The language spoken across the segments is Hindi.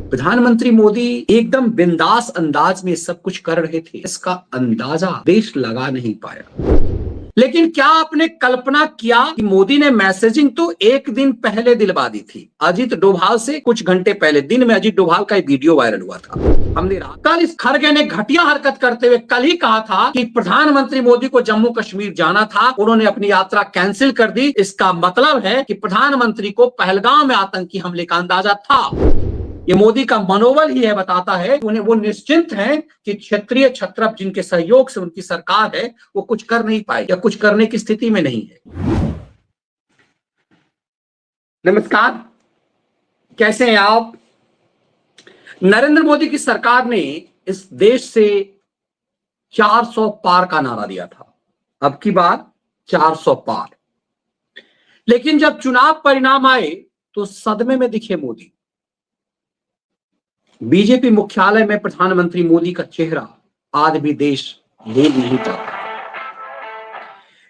प्रधानमंत्री मोदी एकदम बिंदास अंदाज में सब कुछ कर रहे थे, इसका अंदाजा देश लगा नहीं पाया। लेकिन क्या आपने कल्पना किया कि मोदी ने मैसेजिंग तो एक दिन पहले दिलवा दी थी, अजीत डोभाल से कुछ घंटे पहले। दिन में अजीत डोभाल का एक वीडियो वायरल हुआ था। हमने कल इस खड़गे ने घटिया हरकत करते हुए कल ही कहा था कि प्रधानमंत्री मोदी को जम्मू कश्मीर जाना था, उन्होंने अपनी यात्रा कैंसिल कर दी। इसका मतलब है कि प्रधानमंत्री को पहलगाम में आतंकी हमले का अंदाजा था। ये मोदी का मनोबल ही है, बताता है उन्हें वो निश्चिंत हैं कि क्षेत्रीय छत्रप जिनके सहयोग से उनकी सरकार है वो कुछ कर नहीं पाए या कुछ करने की स्थिति में नहीं है। नमस्कार, कैसे हैं आप? नरेंद्र मोदी की सरकार ने इस देश से 400 पार का नारा दिया था। अब की बार 400 पार। लेकिन जब चुनाव परिणाम आए तो सदमे में दिखे मोदी। बीजेपी मुख्यालय में प्रधानमंत्री मोदी का चेहरा आज भी देश भूल नहीं पाता।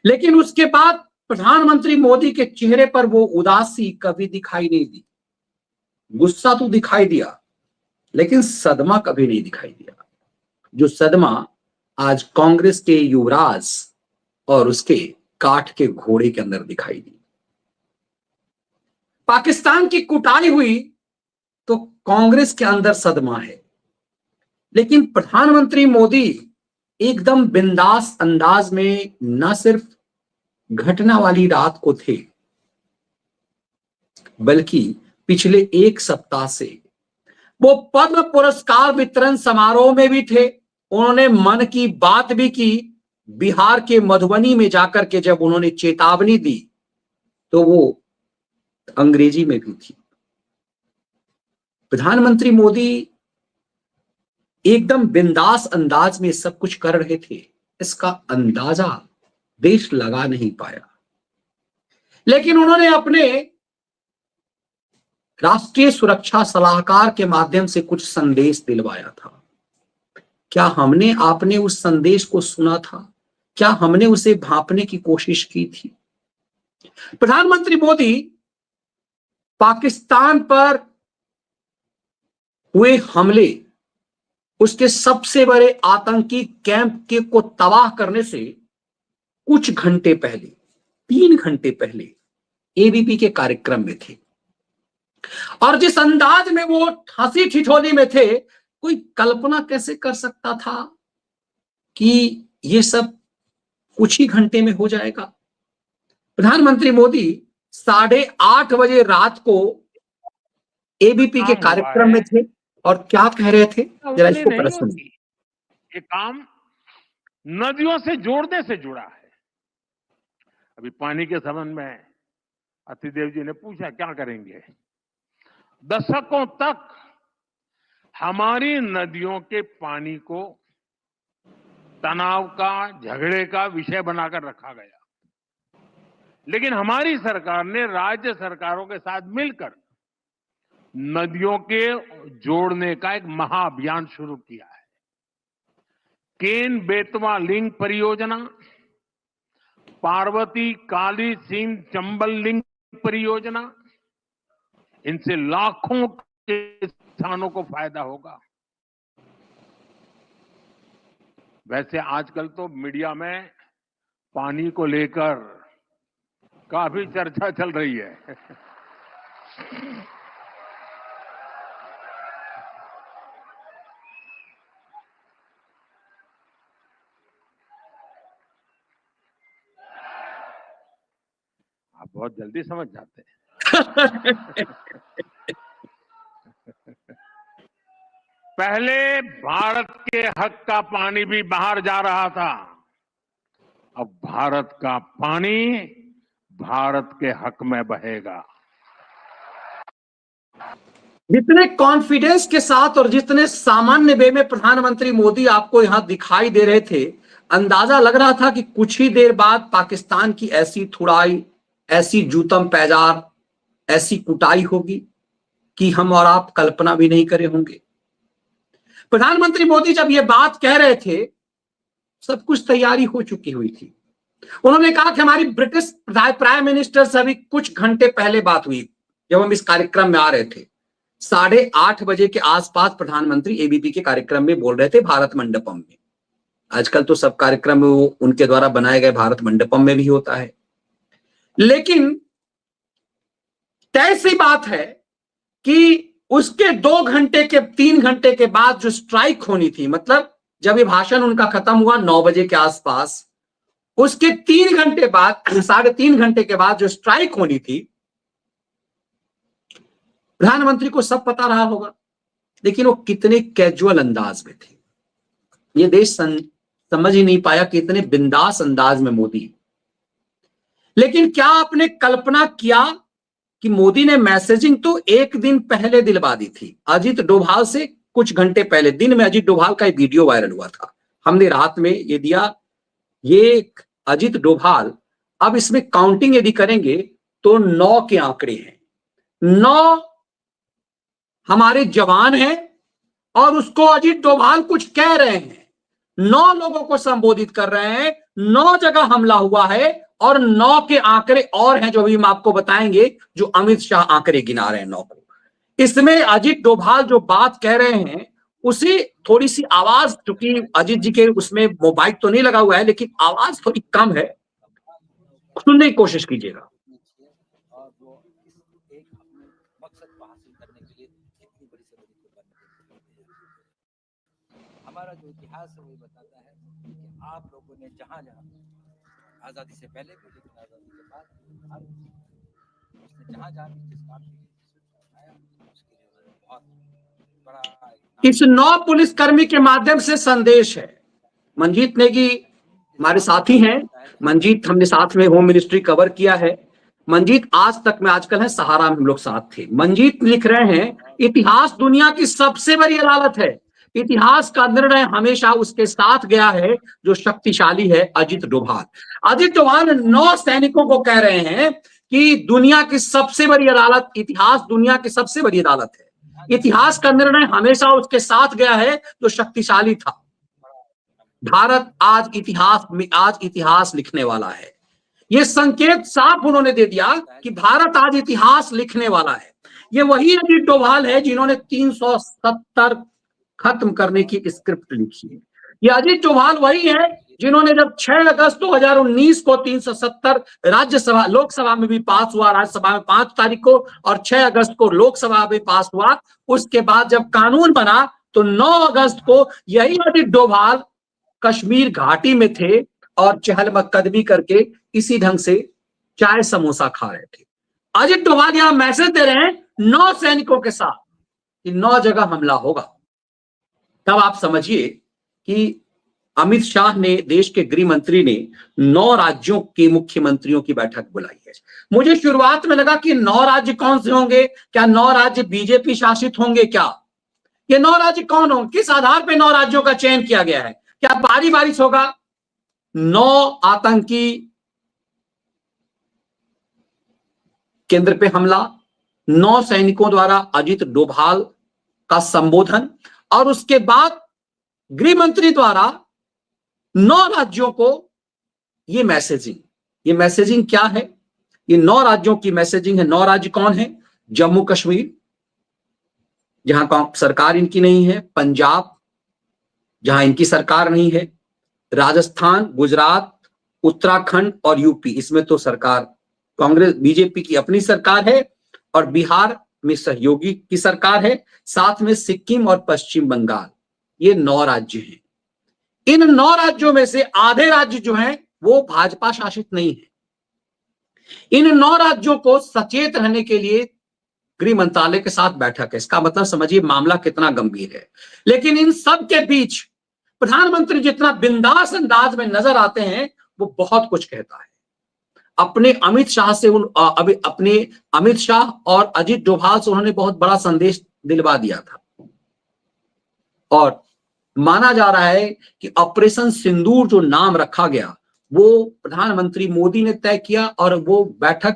लेकिन उसके बाद प्रधानमंत्री मोदी के चेहरे पर वो उदासी कभी दिखाई नहीं दी। गुस्सा तो दिखाई दिया, लेकिन सदमा कभी नहीं दिखाई दिया। जो सदमा आज कांग्रेस के युवराज और उसके काठ के घोड़े के अंदर दिखाई दी। पाकिस्तान की कुटाई हुई तो कांग्रेस के अंदर सदमा है, लेकिन प्रधानमंत्री मोदी एकदम बिंदास अंदाज में न सिर्फ घटना वाली रात को थे, बल्कि पिछले एक सप्ताह से वो पद्म पुरस्कार वितरण समारोह में भी थे। उन्होंने मन की बात भी की। बिहार के मधुबनी में जाकर के जब उन्होंने चेतावनी दी तो वो अंग्रेजी में भी थी। प्रधानमंत्री मोदी एकदम बिंदास अंदाज में सब कुछ कर रहे थे, इसका अंदाजा देश लगा नहीं पाया। लेकिन उन्होंने अपने राष्ट्रीय सुरक्षा सलाहकार के माध्यम से कुछ संदेश दिलवाया था। क्या हमने आपने उस संदेश को सुना था? क्या हमने उसे भांपने की कोशिश की थी? प्रधानमंत्री मोदी पाकिस्तान पर हुए हमले, उसके सबसे बड़े आतंकी कैंप के को तबाह करने से कुछ घंटे पहले, 3 घंटे पहले एबीपी के कार्यक्रम में थे। और जिस अंदाज में वो हंसी ठिठोली में थे, कोई कल्पना कैसे कर सकता था कि ये सब कुछ ही घंटे में हो जाएगा। प्रधानमंत्री मोदी 8:30 बजे रात को एबीपी के कार्यक्रम में थे और क्या कह रहे थे, जरा इसको पढ़ सुनिए। ये काम नदियों से जोड़ने से जुड़ा है। अभी पानी के संबंध में अतिदेव जी ने पूछा क्या करेंगे। दशकों तक हमारी नदियों के पानी को तनाव का, झगड़े का विषय बनाकर रखा गया, लेकिन हमारी सरकार ने राज्य सरकारों के साथ मिलकर नदियों के जोड़ने का एक महाअभियान शुरू किया है। केन बेतवा लिंक परियोजना, पार्वती काली सिंध चंबल लिंक परियोजना, इनसे लाखों के किसानों को फायदा होगा। वैसे आजकल तो मीडिया में पानी को लेकर काफी चर्चा चल रही है। आप बहुत जल्दी समझ जाते हैं। पहले भारत के हक का पानी भी बाहर जा रहा था, अब भारत का पानी भारत के हक में बहेगा। जितने कॉन्फिडेंस के साथ और जितने सामान्य वे में प्रधानमंत्री मोदी आपको यहां दिखाई दे रहे थे, अंदाजा लग रहा था कि कुछ ही देर बाद पाकिस्तान की ऐसी थुड़ाई, ऐसी जूतम पैजार, ऐसी कुटाई होगी कि हम और आप कल्पना भी नहीं करे होंगे। प्रधानमंत्री मोदी जब ये बात कह रहे थे, सब कुछ तैयारी हो चुकी हुई थी। उन्होंने कहा कि हमारी ब्रिटिश प्राइम मिनिस्टर से अभी कुछ घंटे पहले बात हुई, जब हम इस कार्यक्रम में आ रहे थे। 8:30 के आसपास प्रधानमंत्री एबीपी के कार्यक्रम में बोल रहे थे, भारत मंडपम में। आजकल तो सब कार्यक्रम वो उनके द्वारा बनाए गए भारत मंडपम में भी होता है। लेकिन तय सी बात है कि उसके 3 घंटे के बाद जो स्ट्राइक होनी थी, मतलब जब ये भाषण उनका खत्म हुआ 9 बजे के आसपास, उसके 3 घंटे बाद, 3.5 घंटे के बाद जो स्ट्राइक होनी थी, प्रधानमंत्री को सब पता रहा होगा, लेकिन वो कितने कैजुअल अंदाज में थे। ये देश समझ ही नहीं पाया कि इतने बिंदास अंदाज में मोदी। लेकिन क्या आपने कल्पना किया कि मोदी ने मैसेजिंग तो एक दिन पहले दिलवा दी थी, अजीत डोभाल से कुछ घंटे पहले। दिन में अजीत डोभाल का एक वीडियो वायरल हुआ था, हमने रात में ये दिया। ये अजीत डोभाल, अब इसमें काउंटिंग यदि करेंगे तो 9 के आंकड़े हैं। 9 हमारे जवान हैं और उसको अजीत डोभाल कुछ कह रहे हैं। 9 लोगों को संबोधित कर रहे हैं, 9 जगह हमला हुआ है और 9 के आंकड़े और हैं जो अभी हम आपको बताएंगे, जो अमित शाह आंकड़े गिना रहे हैं 9 को। इसमें अजीत डोभाल जो बात कह रहे हैं, उसी थोड़ी सी आवाज, चूंकि अजीत जी के उसमें मोबाइल तो नहीं लगा हुआ है, लेकिन आवाज थोड़ी कम है, सुनने की कोशिश कीजिएगा। हमारा जो इतिहास है वो बताता है कि आप लोगों ने जहां जहां आजादी से पहले भी, लेकिन आजादी के बाद उसने जहां जहां भी जिस काम आया उसके लिए बहुत बड़ा इस 9 पुलिसकर्मी के माध्यम से संदेश है। मंजीत नेगी हमारे साथी हैं, मंजीत हमने साथ में होम मिनिस्ट्री कवर किया है। मंजीत आज तक में, आजकल है सहारा में हम लोग साथ थे। मंजीत लिख रहे हैं, इतिहास दुनिया की सबसे बड़ी अदालत है, इतिहास का निर्णय हमेशा उसके साथ गया है जो शक्तिशाली है, अजीत डोभाल। अजीत डोभाल 9 सैनिकों को कह रहे हैं कि दुनिया की सबसे बड़ी अदालत, इतिहास दुनिया की सबसे बड़ी अदालत है, इतिहास का निर्णय हमेशा उसके साथ गया है जो शक्तिशाली था। भारत आज इतिहास लिखने वाला है। ये संकेत साफ उन्होंने दे दिया कि भारत आज इतिहास लिखने वाला है। ये वही अजीत डोभाल है जिन्होंने 370 खत्म करने की स्क्रिप्ट लिखी है। ये अजीत डोभाल वही है जिन्होंने जब 6 अगस्त 2019 को 370 राज्यसभा, लोकसभा में भी पास हुआ, राज्यसभा में 5 तारीख को, और 6 अगस्त को लोकसभा में पास हुआ। उसके बाद जब कानून बना तो 9 अगस्त को यही अजीत डोभाल कश्मीर घाटी में थे और चहलकदमी करके इसी ढंग से चाय समोसा खा रहे थे। अजीत डोभाल यहां मैसेज दे रहे हैं 9 सैनिकों के साथ कि 9 जगह हमला होगा। तब आप समझिए कि अमित शाह ने, देश के गृह मंत्री ने 9 राज्यों के मुख्यमंत्रियों की बैठक बुलाई है। मुझे शुरुआत में लगा कि 9 राज्य कौन से होंगे, क्या 9 राज्य बीजेपी शासित होंगे, क्या ये 9 राज्य कौन होंगे, किस आधार पर 9 राज्यों का चयन किया गया है, क्या बारी बारी से होगा। 9 आतंकी केंद्र पे हमला, 9 सैनिकों द्वारा अजीत डोभाल का संबोधन, और उसके बाद गृह मंत्री द्वारा 9 राज्यों को ये मैसेजिंग क्या है, ये 9 राज्यों की मैसेजिंग है। 9 राज्य कौन है? जम्मू कश्मीर, जहां सरकार इनकी नहीं है, पंजाब, जहां इनकी सरकार नहीं है, राजस्थान, गुजरात, उत्तराखंड और यूपी, इसमें तो सरकार कांग्रेस बीजेपी की अपनी सरकार है, और बिहार में सहयोगी की सरकार है, साथ में सिक्किम और पश्चिम बंगाल। ये 9 राज्य हैं। इन 9 राज्यों में से आधे राज्य जो हैं वो भाजपा शासित नहीं है। इन 9 राज्यों को सचेत रहने के लिए गृह मंत्रालय के साथ बैठक है। इसका मतलब समझिए मामला कितना गंभीर है। लेकिन इन सब के बीच प्रधानमंत्री जितना बिंदास अंदाज में नजर आते हैं, वो बहुत कुछ कहता है। अपने अमित शाह और अजीत डोभाल से उन्होंने बहुत बड़ा संदेश दिलवा दिया था, और माना जा रहा है कि ऑपरेशन सिंदूर जो नाम रखा गया वो प्रधानमंत्री मोदी ने तय किया, और वो बैठक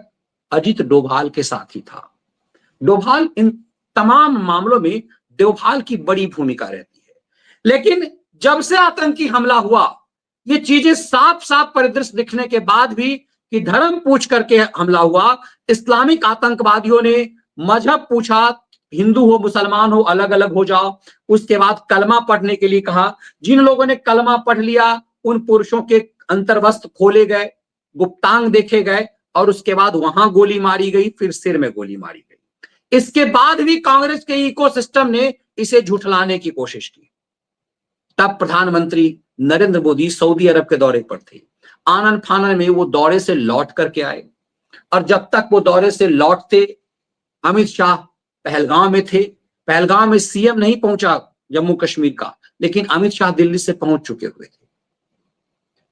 अजीत डोभाल के साथ ही था। डोभाल, इन तमाम मामलों में डोभाल की बड़ी भूमिका रहती है। लेकिन जब से आतंकी हमला हुआ, ये चीजें साफ साफ परिदृश्य दिखने के बाद भी कि धर्म पूछ करके हमला हुआ, इस्लामिक आतंकवादियों ने मजहब पूछा, हिंदू हो मुसलमान हो अलग अलग हो जाओ। उसके बाद कलमा पढ़ने के लिए कहा। जिन लोगों ने कलमा पढ़ लिया उन पुरुषों के अंतर्वस्त्र खोले गए, गुप्तांग देखे गए और उसके बाद वहां गोली मारी गई, फिर सिर में गोली मारी गई। इसके बाद भी कांग्रेस के इकोसिस्टम ने इसे झुठलाने की कोशिश की। तब प्रधानमंत्री नरेंद्र मोदी सऊदी अरब के दौरे पर थे। आनन फानन में वो दौरे से लौट करके आए और जब तक वो दौरे से लौटते अमित शाह पहलगांव में थे। पहलगांव में सीएम नहीं पहुंचा जम्मू कश्मीर का, लेकिन अमित शाह दिल्ली से पहुंच चुके हुए थे।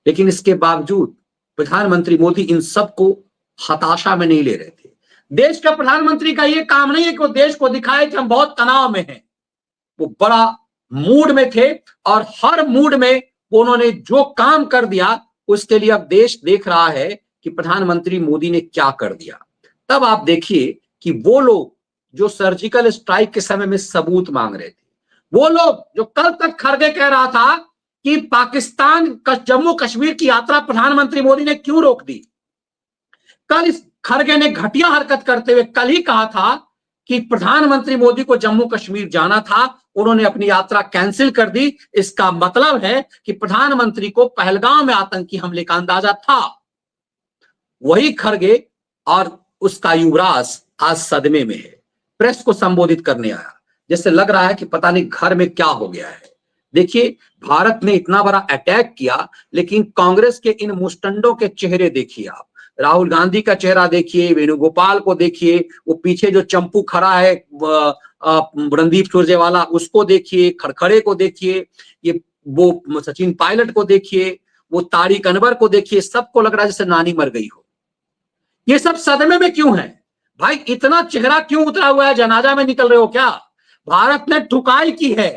लेकिन इसके बावजूद प्रधानमंत्री मोदी इन सबको हताशा में नहीं ले रहे थे। देश का प्रधानमंत्री का यह काम नहीं है कि वो देश को दिखाए कि हम बहुत तनाव में हैं। वो बड़ा मूड में थे और हर मूड में उन्होंने जो काम कर दिया उसके लिए अब देश देख रहा है कि प्रधानमंत्री मोदी ने क्या कर दिया। तब आप देखिए कि वो लोग जो सर्जिकल स्ट्राइक के समय में सबूत मांग रहे थे, वो लोग जो कल तक खड़गे कह रहा था कि पाकिस्तान जम्मू कश्मीर की यात्रा प्रधानमंत्री मोदी ने क्यों रोक दी, कल इस खड़गे ने घटिया हरकत करते हुए कल ही कहा था कि प्रधानमंत्री मोदी को जम्मू कश्मीर जाना था, उन्होंने अपनी यात्रा कैंसिल कर दी। इसका मतलब है कि प्रधानमंत्री को पहलगाम में आतंकी हमले का अंदाजा था। वही खड़गे और उसका युवराज आज सदमे में है, प्रेस को संबोधित करने आया, जैसे लग रहा है कि पता नहीं घर में क्या हो गया है। देखिए, भारत ने इतना बड़ा अटैक किया, लेकिन कांग्रेस के इन मुस्टंडों के चेहरे देखिए आप। राहुल गांधी का चेहरा देखिए, वेणुगोपाल को देखिए, वो पीछे जो चंपू खड़ा है रणदीप सुरजेवाला उसको देखिए, खड़खड़े को देखिए, ये वो सचिन पायलट को देखिए, वो तारिक अनवर को देखिए, सबको लग रहा है जैसे नानी मर गई हो। ये सब सदमे में क्यों है भाई? इतना चेहरा क्यों उतरा हुआ है? जनाजा में निकल रहे हो क्या? भारत ने ठुकाई की है।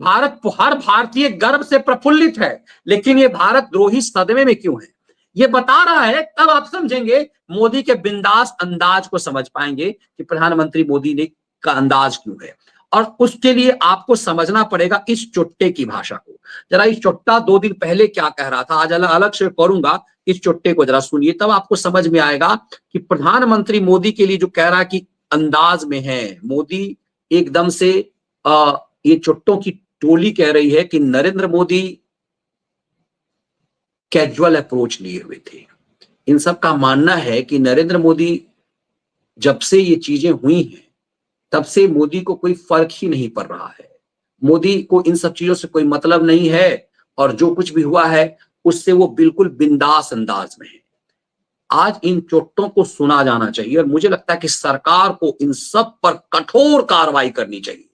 भारत, हर भारतीय गर्व से प्रफुल्लित है, लेकिन ये भारत द्रोही सदमे में क्यों है? ये बता रहा है, तब आप समझेंगे मोदी के बिंदास अंदाज को समझ पाएंगे कि प्रधानमंत्री मोदी ने का अंदाज क्यों है। और उसके लिए आपको समझना पड़ेगा इस चुट्टे की भाषा को। जरा इस चुट्टा 2 दिन पहले क्या कह रहा था, आज अलग अलग से करूंगा, इस चुट्टे को जरा सुनिए, तब आपको समझ में आएगा कि प्रधानमंत्री मोदी के लिए जो कह रहा है कि अंदाज में है, मोदी एकदम से ये चुट्टों की टोली कह रही है कि नरेंद्र मोदी कैजुअल अप्रोच लिए हुए थे। इन सब का मानना है कि नरेंद्र मोदी जब से ये चीजें हुई हैं तब से मोदी को कोई फर्क ही नहीं पड़ रहा है। मोदी को इन सब चीजों से कोई मतलब नहीं है और जो कुछ भी हुआ है उससे वो बिल्कुल बिंदास अंदाज में है। आज इन चोटों को सुना जाना चाहिए और मुझे लगता है कि सरकार को इन सब पर कठोर कार्रवाई करनी चाहिए।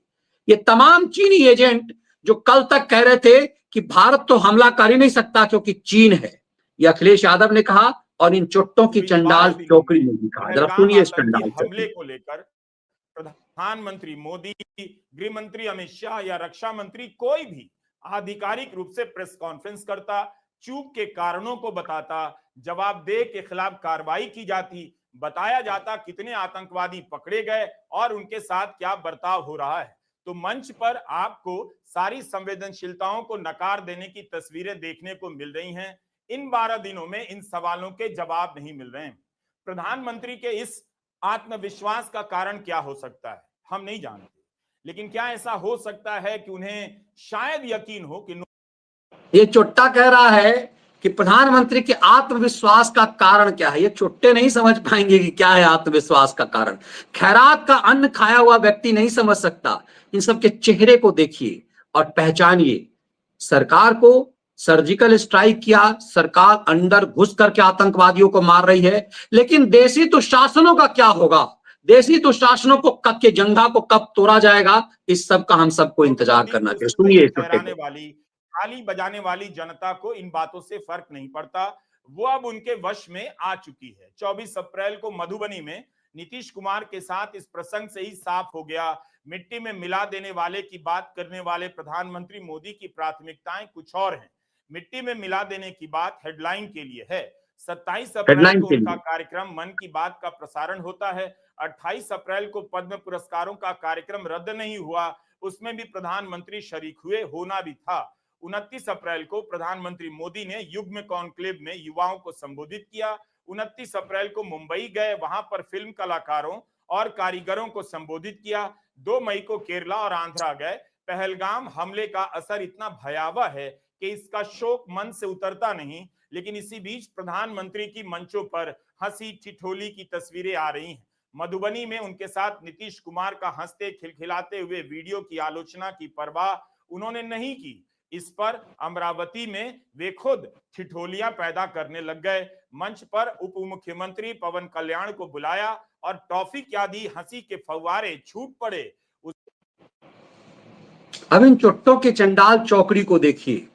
ये तमाम चीनी एजेंट जो कल तक कह रहे थे कि भारत तो हमला कर ही नहीं सकता क्योंकि चीन है, ये अखिलेश यादव ने कहा और इन चोटों की चंडाल चौकड़ी ने भी कहा। जरा सुनिए इस चंडाल हमले को लेकर प्रधानमंत्री मोदी, गृह मंत्री अमित शाह या रक्षा मंत्री कोई भी आधिकारिक रूप से प्रेस कॉन्फ्रेंस करता, चूक के कारणों को बताता, जवाबदेह के खिलाफ कार्रवाई की जाती, बताया जाता कितने आतंकवादी पकड़े गए और उनके साथ क्या बर्ताव हो रहा है। तो मंच पर आपको सारी संवेदनशीलताओं को नकार देने की तस्वीरें देखने को मिल रही हैं। इन 12 दिनों में इन सवालों के जवाब नहीं मिल रहे हैं। प्रधानमंत्री के इस आत्मविश्वास का कारण क्या हो सकता है हम नहीं जानते, लेकिन क्या ऐसा हो सकता है कि उन्हें शायद यकीन हो कि ये चुट्टा कह रहा है कि प्रधानमंत्री के आत्मविश्वास का कारण क्या है। ये चुट्टे नहीं समझ पाएंगे कि क्या है आत्मविश्वास का कारण। खैरात का अन्न खाया हुआ व्यक्ति नहीं समझ सकता। इन सब के चेहरे को देखिए और पहचानिए। सरकार को सर्जिकल स्ट्राइक किया, सरकार अंदर घुस करके आतंकवादियों को मार रही है, लेकिन देशी दुशासनों का क्या होगा? देशी दुशासनों को कब के जंघा को कब तोड़ा जाएगा, इस सब का हम सबको इंतजार करना चाहिए। सुनिए ताली बजाने वाली जनता को इन बातों से फर्क नहीं पड़ता, वो अब उनके वश में आ चुकी है। 24 अप्रैल को मधुबनी में नीतीश कुमार के साथ इस प्रसंग से ही साफ हो गया। मिट्टी में मिला देने वाले की बात करने वाले प्रधानमंत्री मोदी की प्राथमिकताएं कुछ और हैं। मिट्टी में मिला देने की बात हेडलाइन के लिए है। 27 अप्रैल को उनका कार्यक्रम मन की बात का प्रसारण होता है। 28 अप्रैल को पद्म पुरस्कारों का कार्यक्रम रद्द नहीं हुआ, उसमें भी प्रधानमंत्री शरीक हुए, होना भी था। 29 अप्रैल को प्रधानमंत्री मोदी ने युग्म कॉन्क्लेव में युवाओं को संबोधित किया। 29 अप्रैल को मुंबई गए, वहां पर फिल्म कलाकारों और कारीगरों को संबोधित किया। 2 मई को केरला और आंध्रा गए। पहलगाम हमले का असर इतना भयावह है कि इसका शोक मन से उतरता नहीं। लेकिन इसी बीच प्रधानमंत्री की मंचों पर हंसी ठिठोली की तस्वीरें आ रही हैं। मधुबनी में उनके साथ नीतीश कुमार का हंसते खिलखिलाते हुए वीडियो की आलोचना की परवाह उन्होंने नहीं की। इस पर अमरावती में वे खुद ठिठोलियां पैदा करने लग गए। मंच पर उप मुख्यमंत्री पवन कल्याण को बुलाया और टॉफी क्या दी, हंसी के फव्वारे छूट पड़े। अब इन चुट्टों के चंडाल चौकड़ी को देखिए,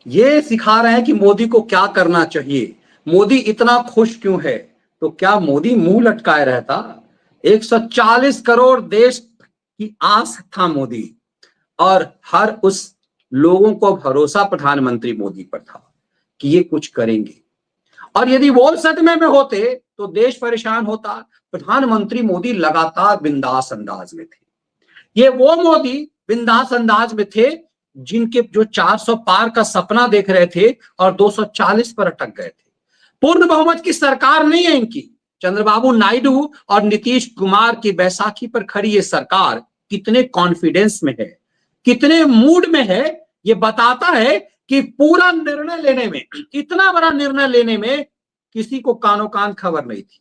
ये सिखा रहे हैं कि मोदी को क्या करना चाहिए। मोदी इतना खुश क्यों है? तो क्या मोदी मुंह लटकाए रहता? 140 करोड़ देश की आस था मोदी, और हर उस लोगों को भरोसा प्रधानमंत्री मोदी पर था कि ये कुछ करेंगे। और यदि वो सदमे में होते तो देश परेशान होता। प्रधानमंत्री मोदी लगातार बिंदास अंदाज में थे। ये वो मोदी बिंदास अंदाज में थे जिनके जो 400 पार का सपना देख रहे थे और 240 पर अटक गए थे। पूर्ण बहुमत की सरकार नहीं है इनकी। चंद्रबाबू नायडू और नीतीश कुमार की बैसाखी पर खड़ी ये सरकार कितने कॉन्फिडेंस में है, कितने मूड में है, ये बताता है कि पूरा निर्णय लेने में, इतना बड़ा निर्णय लेने में किसी को कानो कान खबर नहीं थी।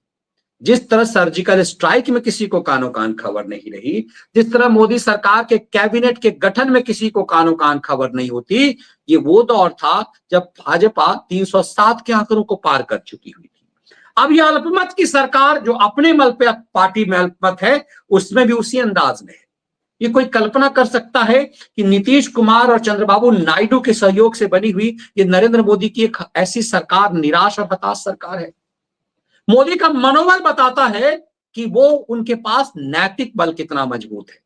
जिस तरह सर्जिकल स्ट्राइक में किसी को कानो कान खबर नहीं रही, जिस तरह मोदी सरकार के कैबिनेट के गठन में किसी को कानो कान खबर नहीं होती, ये वो दौर था जब भाजपा 307 के आंकड़ों को पार कर चुकी हुई थी। अब यह अल्पमत की सरकार जो अपने मल पे पार्टी में अल्पमत है, उसमें भी उसी अंदाज में है। ये कोई कल्पना कर सकता है कि नीतीश कुमार और चंद्रबाबू नायडू के सहयोग से बनी हुई ये नरेंद्र मोदी की एक ऐसी सरकार निराश और हताश सरकार है? मोदी का मनोबल बताता है कि वो उनके पास नैतिक बल कितना मजबूत है।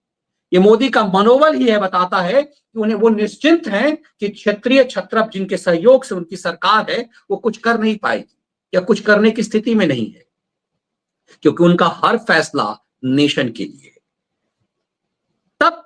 ये मोदी का मनोबल ही है, बताता है कि उन्हें वो निश्चिंत हैं कि क्षेत्रीय छत्रप जिनके सहयोग से उनकी सरकार है वो कुछ कर नहीं पाएगी या कुछ करने की स्थिति में नहीं है, क्योंकि उनका हर फैसला नेशन के लिए है। तब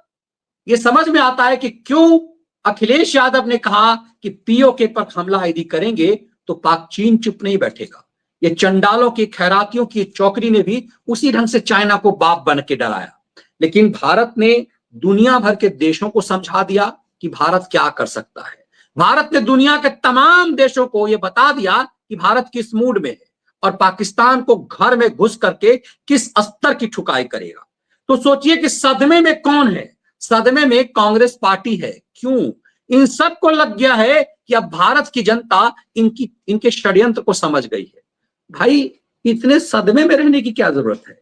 ये समझ में आता है कि क्यों अखिलेश यादव ने कहा कि पीओके पर हमला यदि करेंगे तो पाक चीन चुप नहीं बैठेगा। ये चंडालों की खैरातियों की चौकड़ी ने भी उसी ढंग से चाइना को बाप बन के डराया। लेकिन भारत ने दुनिया भर के देशों को समझा दिया कि भारत क्या कर सकता है। भारत ने दुनिया के तमाम देशों को यह बता दिया कि भारत किस मूड में है और पाकिस्तान को घर में घुस करके किस स्तर की ठुकाई करेगा। तो सोचिए कि सदमे में कौन है? सदमे में कांग्रेस पार्टी है। क्यों? इन सबको लग गया है कि अब भारत की जनता इनके षड्यंत्र को समझ गई है। भाई, इतने सदमे में रहने की क्या जरूरत है?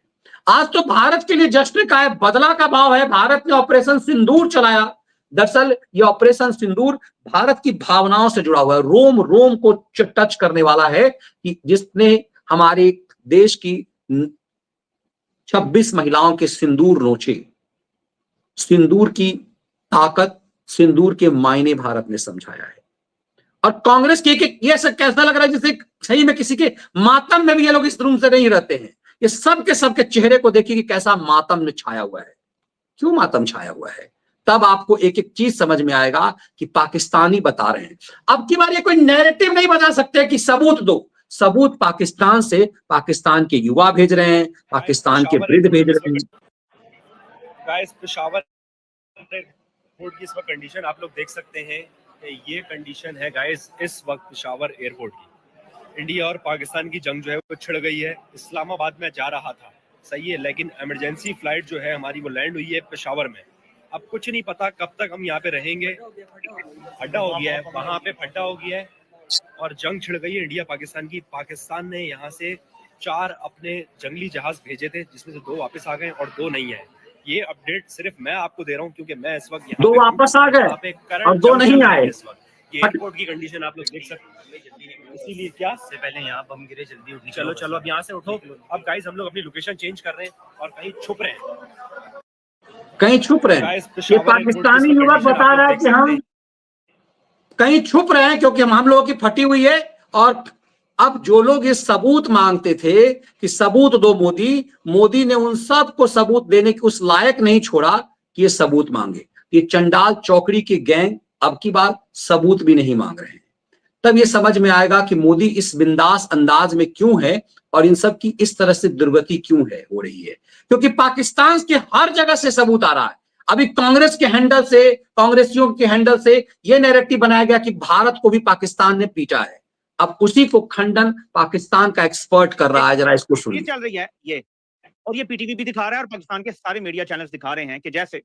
आज तो भारत के लिए जश्न का है, बदला का भाव है। भारत ने ऑपरेशन सिंदूर चलाया। दरअसल ये ऑपरेशन सिंदूर भारत की भावनाओं से जुड़ा हुआ है, रोम रोम को टच करने वाला है, कि जिसने हमारे देश की 26 महिलाओं के सिंदूर नोचे। सिंदूर की ताकत, सिंदूर के मायने भारत ने समझाया है। और कांग्रेस की ये सब कैसा लग रहा है जैसे सही में किसी के मातम में भी ये लोग इस रूम से नहीं रहते हैं। ये सबके चेहरे को देखिए कि कैसा मातम ने छाया हुआ है। क्यों मातम छाया हुआ है? तब आपको एक एक चीज समझ में आएगा कि पाकिस्तानी बता रहे हैं। अब की बार ये कोई नैरेटिव नहीं बता सकते कि सबूत दो। सबूत पाकिस्तान से पाकिस्तान के युवा भेज रहे हैं, पाकिस्तान के वृद्ध भेज रहे हैं। गाइस, पेशावर एयरपोर्ट की इस वक्त कंडीशन आप लोग देख सकते हैं। ये कंडीशन है गाइस इस वक्त पेशावर एयरपोर्ट की। इंडिया और पाकिस्तान की जंग जो है वो छिड़ गई है। इस्लामाबाद में जा रहा था, सही है, लेकिन इमरजेंसी फ्लाइट जो है हमारी वो लैंड हुई है पेशावर में। अब कुछ नहीं पता कब तक हम यहाँ पे रहेंगे। फड्डा हो गया है, वहां पे फड्डा हो गया है और जंग छिड़ गई है इंडिया पाकिस्तान की। पाकिस्तान ने यहाँ से 4 अपने जंगली जहाज भेजे थे, जिसमें से 2 वापस आ गए और 2 नहीं है। ये अपडेट सिर्फ मैं आपको दे रहा हूँ क्योंकि मैं इस वक्त यहाँ 2 वापस आ गए और 2 नहीं आए। इस वक्त ये एयरपोर्ट की कंडीशन आप लोग देख सकते हैं। इसीलिए क्या से पहले यहाँ बम गिरे, जल्दी उठी। चलो अब यहाँ से उठो। अब गाइस हम लोग अपनी लोकेशन चेंज कर रहे हैं और कहीं छुप रहे हैं। ये पाकिस्तानी युवक बता रहा है कि हम कहीं छुप रहे हैं क्योंकि हम लोगों की फटी हुई है। और अब जो लोग ये सबूत मांगते थे कि सबूत दो मोदी ने उन सब को सबूत देने के उस लायक नहीं छोड़ा कि ये सबूत मांगे। ये चंडाल चौकड़ी की गैंग अब की बार सबूत भी नहीं मांग रहे हैं। तब ये समझ में आएगा कि मोदी इस बिंदास अंदाज में क्यों है और इन सब की इस तरह से दुर्गति क्यों है हो रही है। क्योंकि पाकिस्तान के हर जगह से सबूत आ रहा है। अभी कांग्रेस के हैंडल से, कांग्रेसियों के हैंडल से ये नैरेटिव बनाया गया कि भारत को भी पाकिस्तान ने पीटा है। अब उसी को खंडन पाकिस्तान का एक्सपर्ट कर रहा है। जरा इसको ये सुनिए। चल रही है ये, और ये पीटीवी भी दिखा रहा है और पाकिस्तान के सारे मीडिया चैनल्स दिखा रहे हैं कि जैसे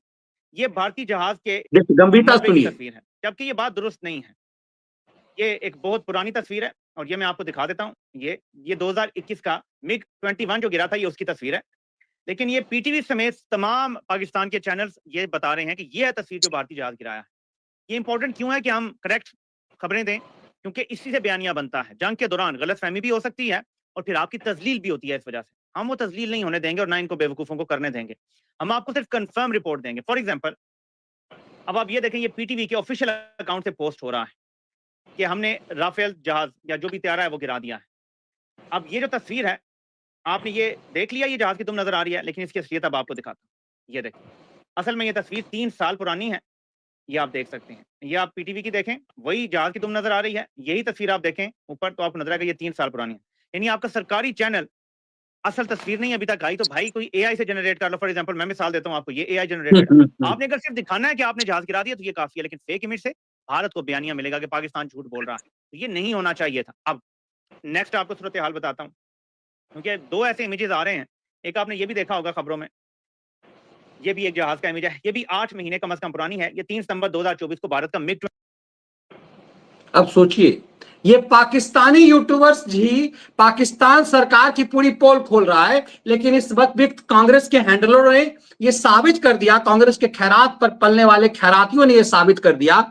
ये भारतीय जहाज के गंभीरता मलबे की सुनिए। तस्वीर है, जबकि ये बात दुरुस्त नहीं है। ये एक बहुत पुरानी तस्वीर है और ये मैं आपको दिखा देता हूँ। ये 2021 का मिग 21 जो गिरा था, ये उसकी तस्वीर है। लेकिन ये पीटीवी समेत तमाम पाकिस्तान के चैनल्स ये बता रहे हैं कि ये है तस्वीर जो भारतीय जहाज गिराया है। ये इंपॉर्टेंट क्यों है कि हम करेक्ट खबरें दें? क्योंकि इसी से बयानिया बनता है। जंग के दौरान गलतफहमी भी हो सकती है और फिर आपकी तजलील भी होती है। इस वजह से हम वो तजलील नहीं होने देंगे और ना इनको बेवकूफों को करने देंगे। हम आपको सिर्फ कंफर्म रिपोर्ट देंगे। फॉर एग्जांपल, अब आप ये देखें, ये पीटीवी के ऑफिशियल अकाउंट से पोस्ट हो रहा है कि हमने राफेल जहाज या जो भी तैयारा है वो गिरा दिया है। अब ये जो तस्वीर है, आपने ये देख लिया, ये जहाज की तुम नजर आ रही है, लेकिन इसकी असलियत अब आपको दिखाता हूं। ये देखें, असल में ये तस्वीर 3 साल पुरानी है। ये आप देख सकते हैं। ये आप पीटीवी की देखें, वही जहाज की तुम नजर आ रही है। यही तस्वीर आप देखें ऊपर तो आपको नजर आएगा ये 3 साल पुरानी है। यानी आपका सरकारी चैनल असल तस्वीर नहीं अभी तक आई, तो भाई कोई एआई से जनरेट कर लो। फॉर एग्जांपल, मैं मिसाल देता हूं आपको, ये एआई जनरेटेड है। आपने अगर सिर्फ दिखाना है कि आपने जहाज गिरा दिया तो ये काफी है, लेकिन फेक इमेज से भारत को बयानिया मिलेगा कि पाकिस्तान झूठ बोल रहा है। तो ये नहीं होना चाहिए था। अब नेक्स्ट आपको सूरत हाल बताता हूँ, क्योंकि 2 ऐसे इमेजेस आ रहे हैं। एक आपने ये भी देखा होगा खबरों में, ये भी एक जहाज का इमेज है। ये भी 8 महीने कम से कम पुरानी है। ये 3 सितंबर 2024 को भारत का मिग। अब सोचिए, ये पाकिस्तानी यूट्यूबर्स ही पाकिस्तान सरकार की पूरी पोल खोल रहा है, लेकिन इस वक्त कांग्रेस के हैंडलरों ने ये साबित कर दिया, कांग्रेस के खैरात पर पलने वाले खैरातियों ने ये साबित कर दिया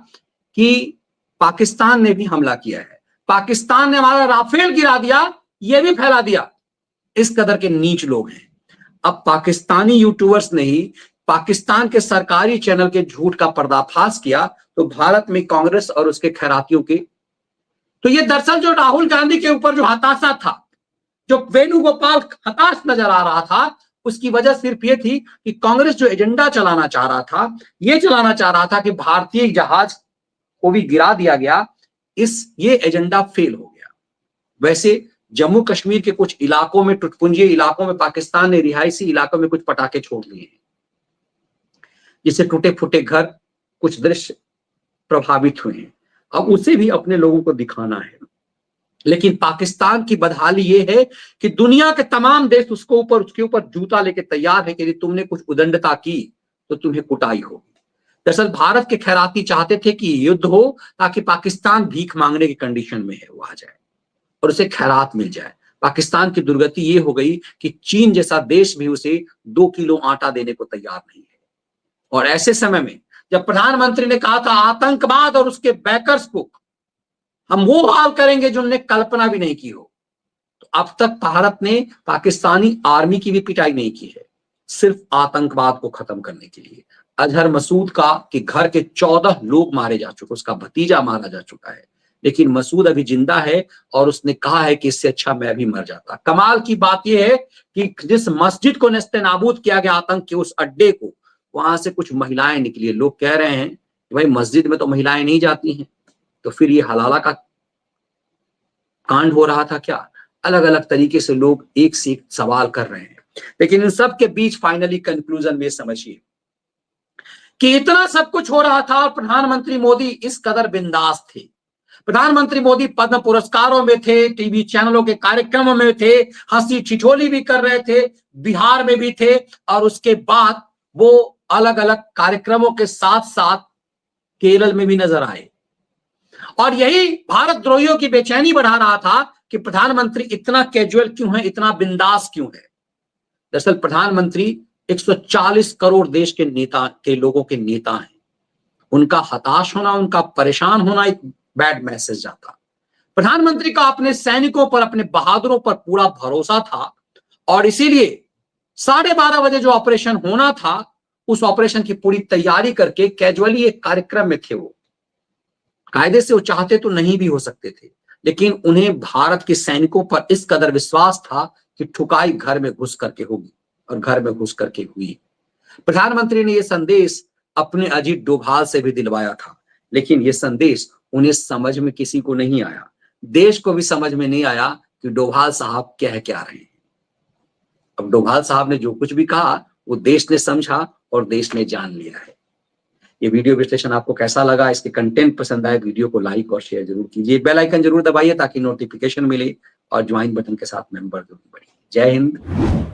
कि पाकिस्तान ने भी हमला किया है, पाकिस्तान ने हमारा राफेल गिरा दिया, ये भी फैला दिया। इस कदर के नीच लोग हैं। अब पाकिस्तानी यूट्यूबर्स ने ही पाकिस्तान के सरकारी चैनल के झूठ का पर्दाफाश किया, तो भारत में कांग्रेस और उसके खैरातियों के, तो ये दरअसल जो राहुल गांधी के ऊपर जो हताशा था, जो वेणुगोपाल हताश नजर आ रहा था, उसकी वजह सिर्फ ये थी कि कांग्रेस जो एजेंडा चलाना चाह रहा था, ये चलाना चाह रहा था कि भारतीय जहाज को भी गिरा दिया गया। ये एजेंडा फेल हो गया। वैसे जम्मू कश्मीर के कुछ इलाकों में, टुटपुंजी इलाकों में पाकिस्तान ने रिहायशी इलाकों में कुछ पटाखे छोड़ दिए हैं, जिससे टूटे फूटे घर, कुछ दृश्य प्रभावित हुए हैं। अब उसे भी अपने लोगों को दिखाना है। लेकिन पाकिस्तान की बदहाली ये है कि दुनिया के तमाम देश उसके ऊपर जूता लेके तैयार है कि यदि तुमने कुछ उदंडता की तो तुम्हें कुटाई होगी। दरअसल भारत के खैराती चाहते थे कि युद्ध हो ताकि पाकिस्तान भीख मांगने की कंडीशन में है वो आ जाए और उसे खैरात मिल जाए। पाकिस्तान की दुर्गति ये हो गई कि चीन जैसा देश भी उसे 2 किलो आटा देने को तैयार नहीं है। और ऐसे समय में जब प्रधानमंत्री ने कहा था आतंकवाद और उसके बैकर्स को हम वो हाल करेंगे जो उन्होंने कल्पना भी नहीं की हो, तो अब तक भारत ने पाकिस्तानी आर्मी की भी पिटाई नहीं की है, सिर्फ आतंकवाद को खत्म करने के लिए। अजहर मसूद का कि घर के 14 लोग मारे जा चुके, उसका भतीजा मारा जा चुका है, लेकिन मसूद अभी जिंदा है और उसने कहा है कि इससे अच्छा मैं भी मर जाता। कमाल की बात यह है कि जिस मस्जिद को नेस्तनाबूद किया गया आतंक के उस अड्डे को, वहां से कुछ महिलाएं निकली। लोग कह रहे हैं कि भाई मस्जिद में तो महिलाएं नहीं जाती हैं, तो फिर ये हलाला का कांड हो रहा था क्या? अलग अलग तरीके से लोग एक से एक सवाल कर रहे हैं। लेकिन इन सब के बीच फाइनली कंक्लूजन में समझिए कि इतना सब कुछ हो रहा था और प्रधानमंत्री मोदी इस कदर बिंदास थे। प्रधानमंत्री मोदी पद्म पुरस्कारों में थे, टीवी चैनलों के कार्यक्रमों में थे, हंसी ठिठोली भी कर रहे थे, बिहार में भी थे, और उसके बाद वो अलग अलग कार्यक्रमों के साथ साथ केरल में भी नजर आए। और यही भारत द्रोहियों की बेचैनी बढ़ा रहा था कि प्रधानमंत्री इतना कैजुअल क्यों है, इतना बिंदास क्यों है। दरअसल प्रधानमंत्री 140 करोड़ देश के नेता के लोगों के नेता हैं। उनका हताश होना, उनका परेशान होना एक बैड मैसेज जाता। प्रधानमंत्री का अपने सैनिकों पर, अपने बहादुरों पर पूरा भरोसा था और इसीलिए 12:30 बजे जो ऑपरेशन होना था, उस ऑपरेशन की पूरी तैयारी करके कैजुअली एक कार्यक्रम में थे। वो कायदे से वो चाहते तो नहीं भी हो सकते थे, लेकिन उन्हें भारत के सैनिकों पर इस कदर विश्वास था कि ठुकाई घर में घुस करके होगी, और घर में घुस करके हुई। प्रधानमंत्री ने यह संदेश अपने अजीत डोभाल से भी दिलवाया था, लेकिन यह संदेश उन्हें समझ में किसी को नहीं आया, देश को भी समझ में नहीं आया कि डोभाल साहब कह क्या रहे हैं। अब डोभाल साहब ने जो कुछ भी कहा वो देश ने समझा और देश ने जान लिया है। ये वीडियो विश्लेषण आपको कैसा लगा, इसके कंटेंट पसंद आए वीडियो को लाइक और शेयर जरूर कीजिए, बेल आइकन जरूर दबाइए ताकि नोटिफिकेशन मिले और ज्वाइन बटन के साथ मेंबर जरूर बनिए। जय हिंद।